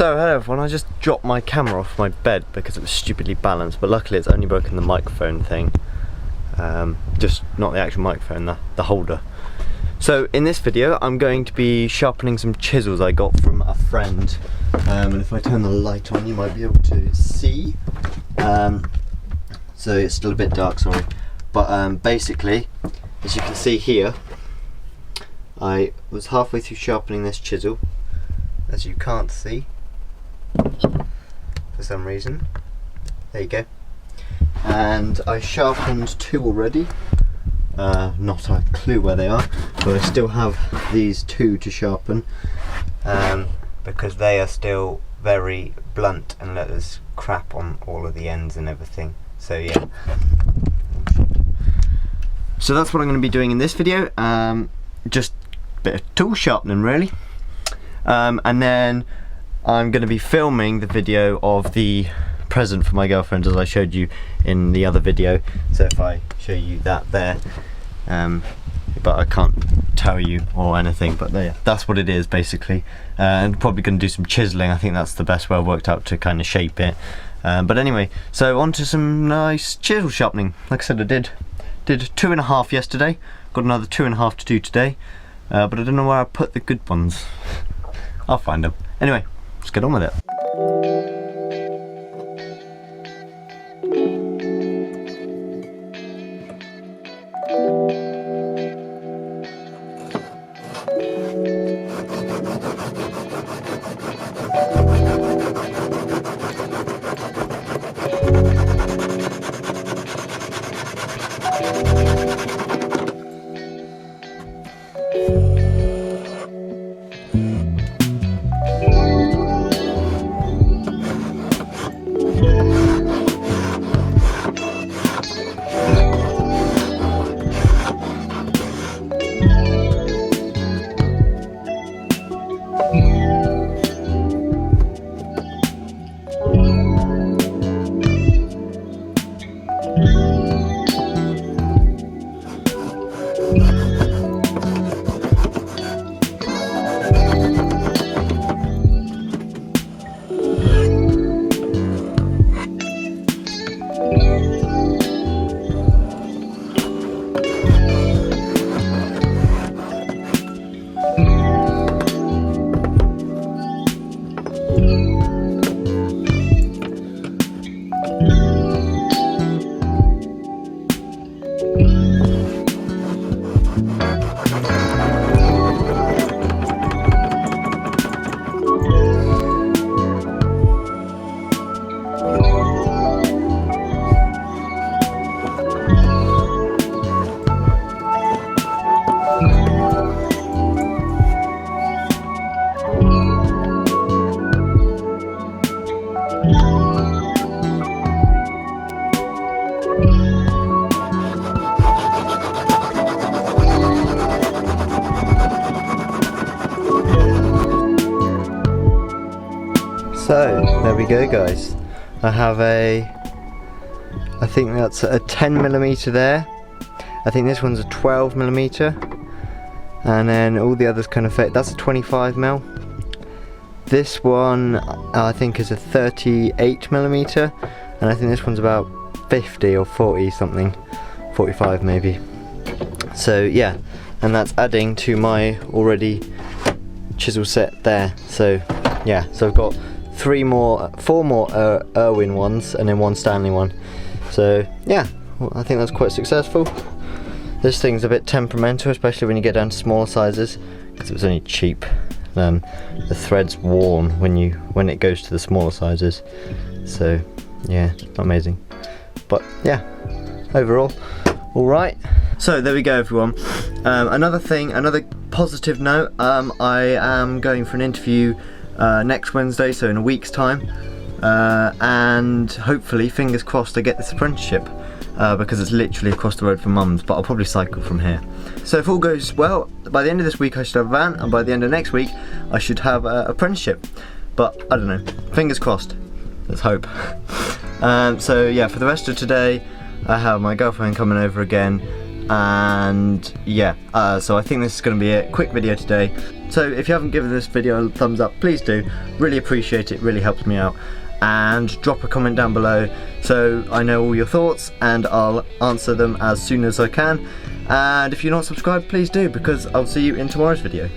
So hello everyone, I just dropped my camera off my bed because it was stupidly balanced, but luckily it's only broken the microphone thing. Just not the actual microphone, the holder. So in this video I'm going to be sharpening some chisels I got from a friend. And if I turn the light on you might be able to see. So it's still a bit dark, sorry. But basically, as you can see here, I was halfway through sharpening this chisel, as you can't see for some reason. There you go. And I sharpened two already. Not a clue where they are, but I still have these two to sharpen because they are still very blunt and there's crap on all of the ends and everything. So yeah. So that's what I'm going to be doing in this video. Just a bit of tool sharpening really. And then I'm going to be filming the video of the present for my girlfriend as I showed you in the other video. So if I show you that there, but I can't tell you or anything, but there, that's what it is basically. And probably going to do some chiseling. I think that's the best way I've worked out to kind of shape it. But anyway, so on to some nice chisel sharpening. Like I said, I did 2.5 yesterday, got another 2.5 to do today, but I don't know where I put the good ones. I'll find them. Anyway, let's get on with it. So there we go guys, I have I think that's a 10mm there, I think this one's a 12mm, and then all the others kind of fit. That's a 25mm, this one I think is a 38mm, and I think this one's about 50 or 40 something, 45 maybe. So yeah, and that's adding to my already chisel set there. So yeah, so I've got four more Irwin ones and then one Stanley one. So yeah, well, I think that's quite successful. This thing's a bit temperamental, especially when you get down to smaller sizes, because it was only cheap. The thread's worn when it goes to the smaller sizes. So yeah, amazing. But yeah, overall, all right. So there we go everyone. Another positive note, I am going for an interview next Wednesday, so in a week's time, and hopefully, fingers crossed, I get this apprenticeship, because it's literally across the road from Mum's, but I'll probably cycle from here. So if all goes well, by the end of this week I should have a van, and by the end of next week I should have an apprenticeship, but I don't know, fingers crossed, let's hope. So yeah, for the rest of today I have my girlfriend coming over again, And yeah, so I think this is going to be a quick video today. So if you haven't given this video a thumbs up, please do. Really appreciate it, really helps me out. And drop a comment down below so I know all your thoughts, and I'll answer them as soon as I can. And if you're not subscribed, please do, because I'll see you in tomorrow's video.